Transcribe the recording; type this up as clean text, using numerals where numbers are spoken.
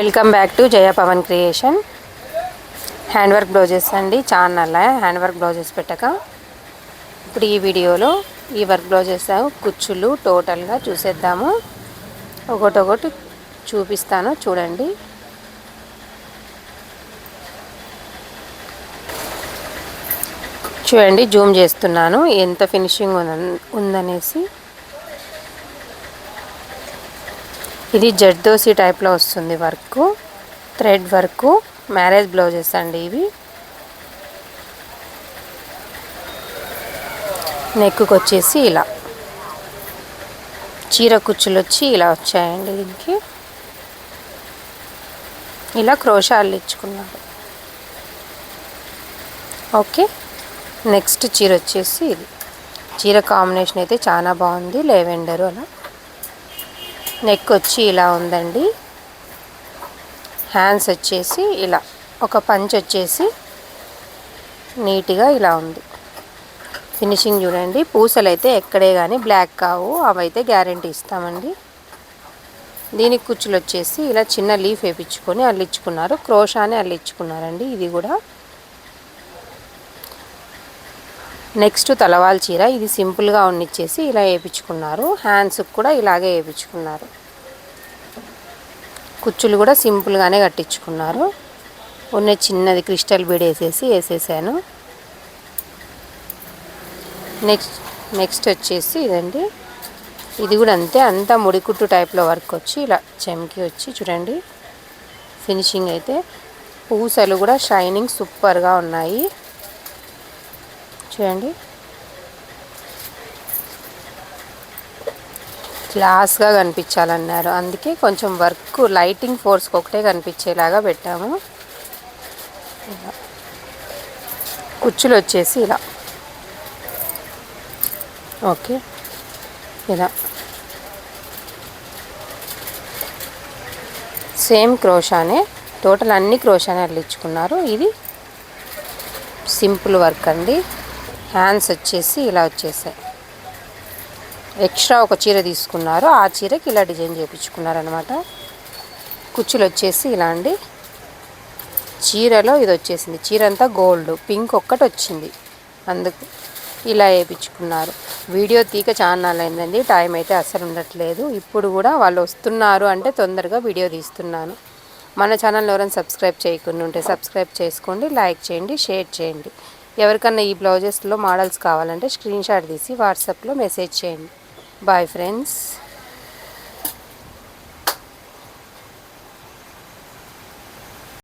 Welcome back to Jaya Pavan creation. Hand work blouses అండి. Channel hand work blouses పెట్టక ఇప్పుడు ఈ వీడియోలో ఈ వర్క్ బ్లౌజెస్ కుచ్చులు టోటల్గా చూసేద్దాము. ఒకటొకటి చూపిస్తాను చూడండి. చూడండి, జూమ్ చేస్తున్నాను ఎంత ఫినిషింగ్ ఉందనేసి. ఇది జర్దోసి టైప్లో వస్తుంది work, thread work, marriage blouses అండి ఇవి. నెక్కు వచ్చేసి ఇలా చీర కుచ్చులు వచ్చి ఇలా వచ్చాయండి. దీనికి ఇలా క్రోషా అల్లించుకున్నారు. ఓకే, నెక్స్ట్ చీర వచ్చేసి ఇది. చీర కాంబినేషన్ అయితే చాలా బాగుంది, లెవెండరు అలా. నెక్ వచ్చి ఇలా ఉందండి. హ్యాండ్స్ వచ్చేసి ఇలా, ఒక పంచ్ వచ్చేసి నీట్గా ఇలా ఉంది. ఫినిషింగ్ చూడండి. పూసలు అయితే ఎక్కడే కానీ బ్లాక్ కావు, అవైతే గ్యారంటీ ఇస్తామండి. దీనికి కుచ్చులు వచ్చేసి ఇలా చిన్న లీఫ్ వేయించుకొని అల్లించుకున్నారు. క్రోషానే అల్లించుకున్నారండి ఇది కూడా. నెక్స్ట్ తలవాల్ చీర. ఇది సింపుల్గా ఉన్నిచ్చేసి ఇలా వేయించుకున్నారు. హ్యాండ్స్కి కూడా ఇలాగే వేయించుకున్నారు. కుచ్చులు కూడా సింపుల్గానే కట్టించుకున్నారు. ఉన్న చిన్నది క్రిస్టల్ బీడ్ వేసేసాను. నెక్స్ట్ వచ్చేసి ఇదండి. ఇది కూడా అంతే, అంతా ముడికుట్టు టైప్లో వర్క్ వచ్చి ఇలా చెమ్కి వచ్చి చూడండి. ఫినిషింగ్ అయితే పూసలు కూడా షైనింగ్ సూపర్గా ఉన్నాయి చూడండి. క్లాస్గా కనిపించాలన్నారు, అందుకే కొంచెం వర్క్ లైటింగ్ ఫోర్స్కి ఒకటే కనిపించేలాగా పెట్టాము. కుచ్చులు వచ్చేసి ఇలా, ఓకే, ఇలా సేమ్ క్రోషానే, టోటల్ అన్ని క్రోషానే అల్లించుకున్నారు. ఇది సింపుల్ వర్క్ అండి. హ్యాండ్స్ వచ్చేసి ఇలా వచ్చేసాయి. ఎక్స్ట్రా ఒక చీర తీసుకున్నారు, ఆ చీరకి ఇలా డిజైన్ చేయించుకున్నారు అనమాట. కుచ్చులు వచ్చేసి ఇలా అండి. చీరలో ఇది వచ్చేసింది, చీర అంతా గోల్డ్, పింక్ ఒక్కటి వచ్చింది, అందుకు ఇలా వేయించుకున్నారు. వీడియో తీక ఛానల్ అయిందండి, టైం అయితే అస్సలు ఉండట్లేదు. ఇప్పుడు కూడా వాళ్ళు వస్తున్నారు అంటే తొందరగా వీడియో తీస్తున్నాను. మన ఛానల్ ఎవరైనా సబ్స్క్రైబ్ చేయకుండా ఉంటే సబ్స్క్రైబ్ చేసుకోండి, లైక్ చేయండి, షేర్ చేయండి. ఎవరికన్నా ఈ బ్లౌజెస్లో మోడల్స్ కావాలంటే స్క్రీన్ షాట్ తీసి వాట్సాప్లో మెసేజ్ చేయండి. Bye friends.